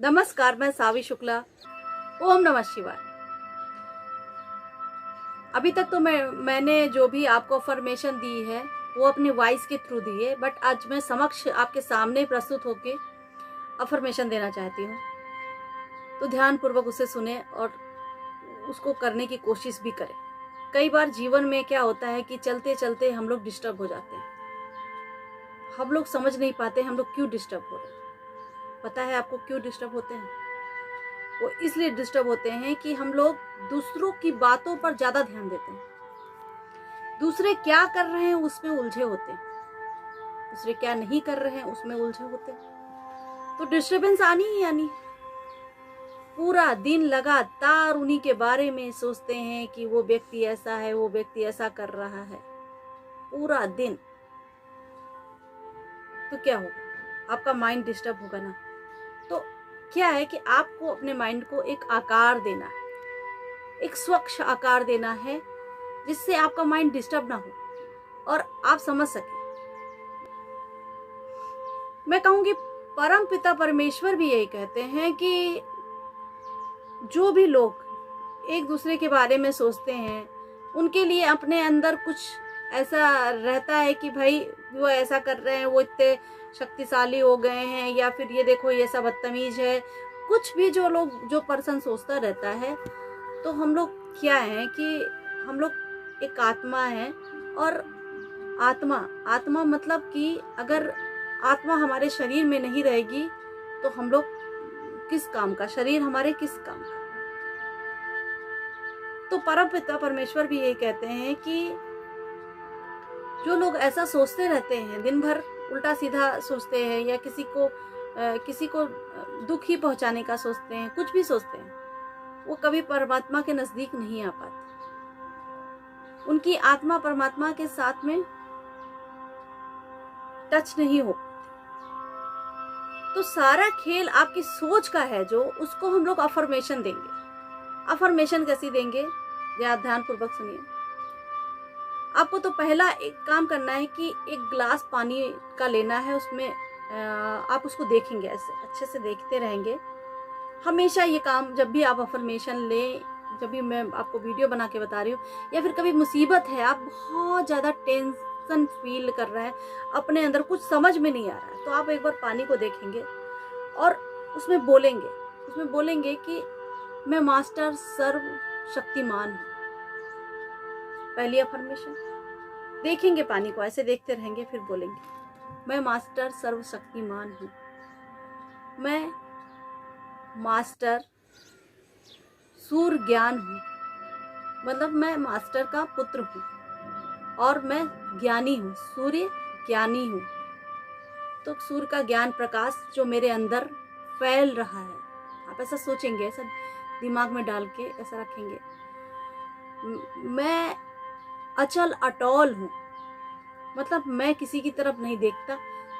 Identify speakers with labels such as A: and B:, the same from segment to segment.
A: नमस्कार, मैं सावी शुक्ला। ओम नमः शिवाय। अभी तक तो मैंने जो भी आपको अफर्मेशन दी है वो अपनी वॉइस के थ्रू दी है, बट आज मैं समक्ष आपके सामने प्रस्तुत होके अफर्मेशन देना चाहती हूँ। तो ध्यान पूर्वक उसे सुने और उसको करने की कोशिश भी करें। कई बार जीवन में क्या होता है कि चलते चलते हम लोग डिस्टर्ब हो जाते हैं। हम लोग समझ नहीं पाते हम लोग क्यों डिस्टर्ब हो रहे हैं। पता है आपको क्यों डिस्टर्ब होते हैं? वो इसलिए डिस्टर्ब होते हैं कि हम लोग दूसरों की बातों पर ज्यादा ध्यान देते हैं। दूसरे क्या कर रहे हैं उसमें उलझे होते हैं, दूसरे क्या नहीं कर रहे हैं उसमें उलझे होते हैं। तो डिस्टर्बेंस आनी ही आनी। पूरा दिन लगातार उन्हीं के बारे में सोचते हैं कि वो व्यक्ति ऐसा है, वो व्यक्ति ऐसा कर रहा है, पूरा दिन। तो क्या होगा? आपका माइंड डिस्टर्ब होगा ना। तो क्या है कि आपको अपने माइंड को एक आकार देना है, एक स्वच्छ आकार देना है, जिससे आपका माइंड डिस्टर्ब ना हो और आप समझ सके। मैं कहूंगी परम पिता परमेश्वर भी यही कहते हैं कि जो भी लोग एक दूसरे के बारे में सोचते हैं, उनके लिए अपने अंदर कुछ ऐसा रहता है कि भाई वो ऐसा कर रहे हैं, वो इतने शक्तिशाली हो गए हैं, या फिर ये देखो ये सब बदतमीज है। कुछ भी जो पर्सन सोचता रहता है। तो हम लोग क्या है कि हम लोग एक आत्मा है, और आत्मा मतलब कि अगर आत्मा हमारे शरीर में नहीं रहेगी तो हम लोग किस काम का, शरीर हमारे किस काम का। तो परम पिता परमेश्वर भी यही कहते हैं कि जो लोग ऐसा सोचते रहते हैं, दिन भर उल्टा सीधा सोचते हैं, या किसी को दुख ही पहुंचाने का सोचते हैं, कुछ भी सोचते हैं, वो कभी परमात्मा के नजदीक नहीं आ पाते। उनकी आत्मा परमात्मा के साथ में टच नहीं हो। तो सारा खेल आपकी सोच का है, जो उसको हम लोग अफर्मेशन देंगे। अफर्मेशन कैसी देंगे? या ध्यान पूर्वक सुनिए। आपको तो पहला एक काम करना है कि एक गिलास पानी का लेना है, उसमें आप उसको देखेंगे, ऐसे अच्छे से देखते रहेंगे। हमेशा ये काम जब भी आप अफर्मेशन लें, जब भी मैं आपको वीडियो बना के बता रही हूँ, या फिर कभी मुसीबत है, आप बहुत ज़्यादा टेंशन फील कर रहे हैं, अपने अंदर कुछ समझ में नहीं आ रहा है, तो आप एक बार पानी को देखेंगे और उसमें बोलेंगे कि मैं मास्टर सर्व शक्तिमान हूँ। पहली अफर्मेशन। देखेंगे पानी को, ऐसे देखते रहेंगे, फिर बोलेंगे मैं मास्टर सर्व शक्तिमान हूँ, मैं मास्टर सूर्य ज्ञान हूँ, मतलब मैं मास्टर का पुत्र हूँ, और मैं ज्ञानी हूँ, सूर्य ज्ञानी हूँ। तो सूर्य का ज्ञान प्रकाश जो मेरे अंदर फैल रहा है, आप ऐसा सोचेंगे, ऐसा दिमाग में डाल के ऐसा रखेंगे। मैं अचल अटल हूँ, मतलब मैं किसी की तरफ नहीं देखता,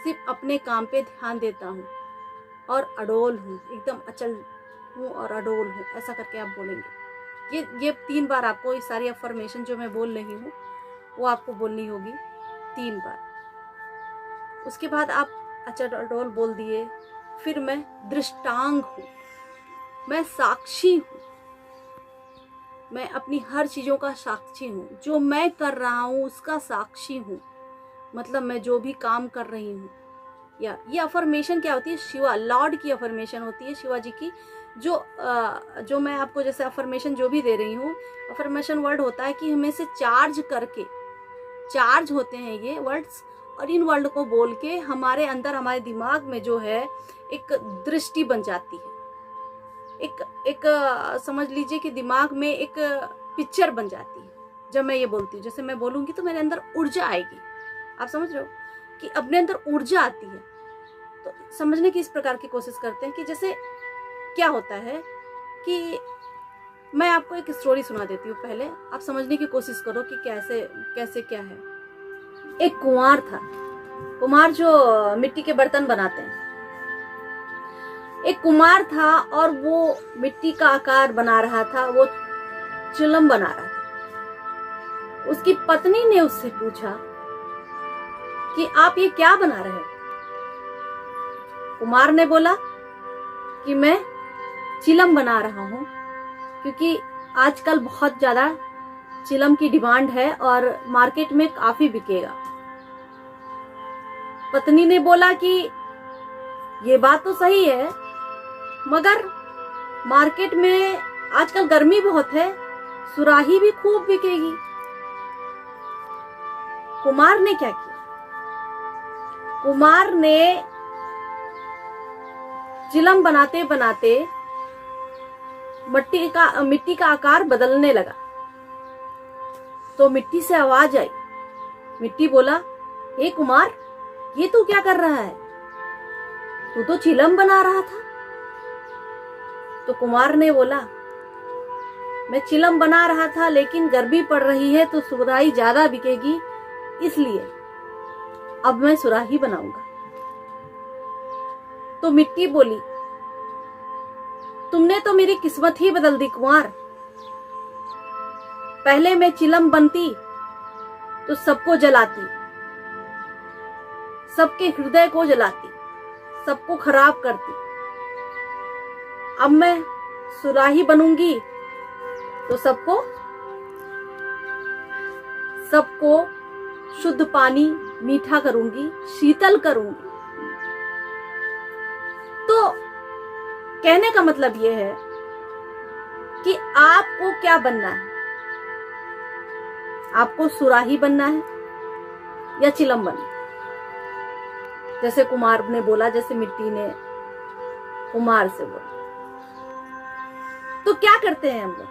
A: सिर्फ अपने काम पे ध्यान देता हूँ, और अडोल हूँ, एकदम अचल हूँ और अडोल हूँ। ऐसा करके आप बोलेंगे। ये 3 बार आपको, इस सारी अफर्मेशन जो मैं बोल रही हूँ वो आपको बोलनी होगी 3 बार। उसके बाद आप अचल अडोल बोल दिए, फिर मैं दृष्टांग हूँ, मैं साक्षी हूँ, मैं अपनी हर चीजों का साक्षी हूँ, जो मैं कर रहा हूँ उसका साक्षी हूँ, मतलब मैं जो भी काम कर रही हूँ। या ये अफर्मेशन क्या होती है? शिवा लॉर्ड की अफर्मेशन होती है, शिवा जी की। जो मैं आपको जैसे अफर्मेशन जो भी दे रही हूँ, अफर्मेशन वर्ड होता है कि हमें से चार्ज करके, चार्ज होते हैं ये वर्ड्स, और इन वर्ड को बोल के हमारे अंदर, हमारे दिमाग में जो है एक दृष्टि बन जाती है, एक समझ लीजिए कि दिमाग में एक पिक्चर बन जाती है। जब मैं ये बोलती हूँ, जैसे मैं बोलूंगी तो मेरे अंदर ऊर्जा आएगी। आप समझ रहे हो कि अपने अंदर ऊर्जा आती है। तो समझने की इस प्रकार की कोशिश करते हैं कि जैसे क्या होता है कि मैं आपको एक स्टोरी सुना देती हूँ, पहले आप समझने की कोशिश करो कि कैसे क्या है। एक कुम्हार था, कुम्हार जो मिट्टी के बर्तन बनाते हैं। एक कुम्हार था और वो मिट्टी का आकार बना रहा था, वो चिलम बना रहा था। उसकी पत्नी ने उससे पूछा कि आप ये क्या बना रहे हो? कुम्हार ने बोला कि मैं चिलम बना रहा हूँ, क्योंकि आजकल बहुत ज़्यादा चिलम की डिमांड है और मार्केट में काफ़ी बिकेगा। पत्नी ने बोला कि ये बात तो सही है, मगर मार्केट में आजकल गर्मी बहुत है, सुराही भी खूब बिकेगी। कुमार ने क्या किया? कुमार ने चिलम बनाते बनाते मिट्टी का आकार बदलने लगा। तो मिट्टी से आवाज आई। मिट्टी बोला, हे कुमार, ये तू क्या कर रहा है? तू तो चिलम बना रहा था। तो कुमार ने बोला, मैं चिलम बना रहा था, लेकिन गर्मी पड़ रही है तो सुराही ज्यादा बिकेगी, इसलिए अब मैं सुराही बनाऊंगा। तो मिट्टी बोली, तुमने तो मेरी किस्मत ही बदल दी कुमार। पहले मैं चिलम बनती तो सबको जलाती, सबके हृदय को जलाती, सबको खराब करती। अब मैं सुराही बनूंगी तो सबको शुद्ध पानी मीठा करूंगी, शीतल करूंगी। तो कहने का मतलब यह है कि आपको क्या बनना है? आपको सुराही बनना है या चिलम बनना? जैसे कुमार ने बोला, जैसे मिट्टी ने कुमार से बोला। तो क्या करते हैं हम लोग?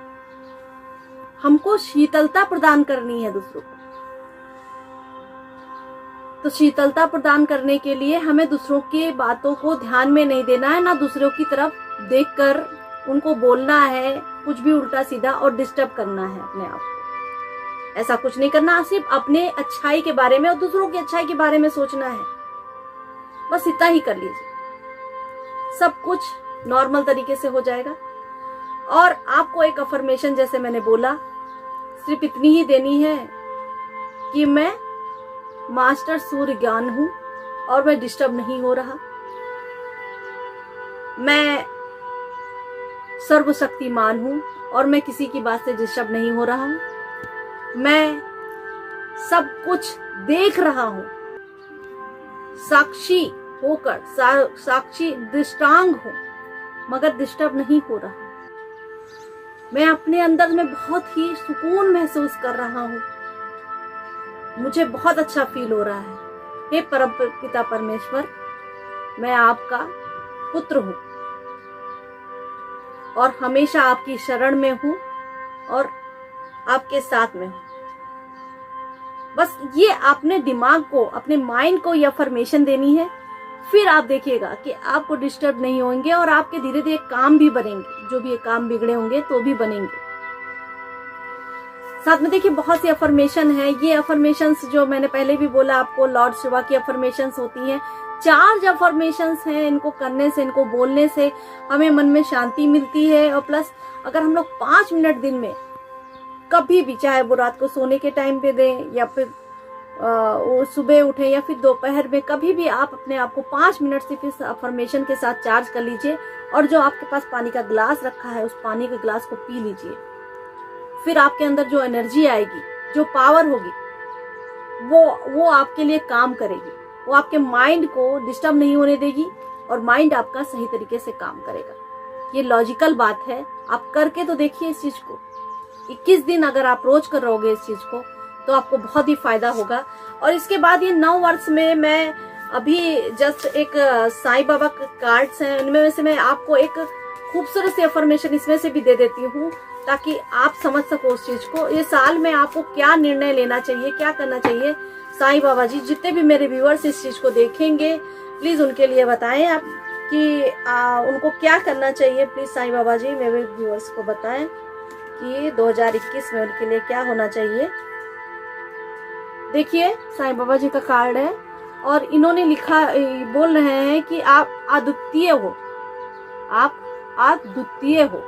A: हमको शीतलता प्रदान करनी है दूसरों को। तो शीतलता प्रदान करने के लिए हमें दूसरों के बातों को ध्यान में नहीं देना है, ना दूसरों की तरफ देखकर उनको बोलना है कुछ भी उल्टा सीधा और डिस्टर्ब करना है अपने आप को। ऐसा कुछ नहीं करना, सिर्फ अपने अच्छाई के बारे में और दूसरों की अच्छाई के बारे में सोचना है। बस इतना ही कर लीजिए, सब कुछ नॉर्मल तरीके से हो जाएगा। और आपको एक अफर्मेशन, जैसे मैंने बोला, सिर्फ इतनी ही देनी है कि मैं मास्टर सूर्य ज्ञान हूं और मैं डिस्टर्ब नहीं हो रहा। मैं सर्वशक्तिमान हूं और मैं किसी की बात से डिस्टर्ब नहीं हो रहा हूं। मैं सब कुछ देख रहा हूं, साक्षी होकर, साक्षी दृष्टांग हूं, मगर डिस्टर्ब नहीं हो रहा। मैं अपने अंदर में बहुत ही सुकून महसूस कर रहा हूं, मुझे बहुत अच्छा फील हो रहा है। हे परम पिता परमेश्वर, मैं आपका पुत्र हूं और हमेशा आपकी शरण में हूं और आपके साथ में हूं। बस ये आपने दिमाग को, अपने माइंड को ये अफर्मेशन देनी है। फिर आप देखिएगा कि आपको डिस्टर्ब नहीं होंगे और आपके धीरे धीरे काम भी बनेंगे। जो भी ये काम बिगड़े होंगे तो भी बनेंगे। साथ में देखिए बहुत सी अफर्मेशन है। ये अफर्मेशंस जो मैंने पहले भी बोला आपको, लॉर्ड शिवा की अफर्मेशंस होती हैं। 4 अफर्मेशंस हैं। इनको करने से, इनको बोलने से हमें मन में शांति मिलती है। और प्लस अगर हम लोग 5 मिनट दिन में कभी भी, चाहे वो रात को सोने के टाइम पे दें या फिर सुबह उठे या फिर दोपहर में, कभी भी आप अपने आप को 5 मिनट सिर्फ इस अफर्मेशन के साथ चार्ज कर लीजिए। और जो आपके पास पानी का गिलास रखा है, उस पानी के गिलास को पी लीजिए। फिर आपके अंदर जो एनर्जी आएगी, जो पावर होगी, वो आपके लिए काम करेगी। वो आपके माइंड को डिस्टर्ब नहीं होने देगी और माइंड आपका सही तरीके से काम करेगा। ये लॉजिकल बात है। आप करके तो देखिए इस चीज को। 21 दिन अगर आप रोज कर रहोगे इस चीज को, तो आपको बहुत ही फायदा होगा। और इसके बाद ये 9 वर्ष में मैं अभी जस्ट एक साईं बाबा के कार्ड्स हैं, उनमें से मैं आपको एक खूबसूरत सी अफर्मेशन इसमें से भी दे देती हूँ, ताकि आप समझ सको उस चीज को। ये साल में आपको क्या निर्णय लेना चाहिए, क्या करना चाहिए। साईं बाबा जी, जितने भी मेरे व्यूअर्स इस चीज को देखेंगे, प्लीज उनके लिए बताएं आप कि उनको क्या करना चाहिए। प्लीज साईं बाबा जी मेरे व्यूअर्स को बताएं कि 2021 में उनके लिए क्या होना चाहिए। देखिए साईं बाबा जी का कार्ड है और इन्होंने लिखा, बोल रहे हैं कि आप अद्वितीय हो, आप अद्वितीय हो,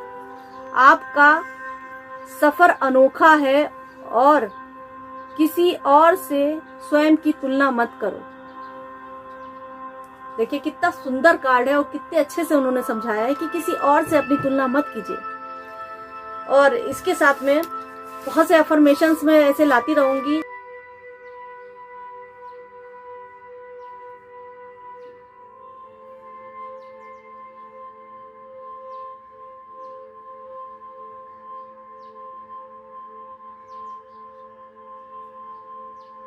A: आपका सफर अनोखा है और किसी और से स्वयं की तुलना मत करो। देखिए कितना सुंदर कार्ड है और कितने अच्छे से उन्होंने समझाया है कि किसी और से अपनी तुलना मत कीजिए। और इसके साथ में बहुत से अफर्मेशंस में ऐसे लाती रहूंगी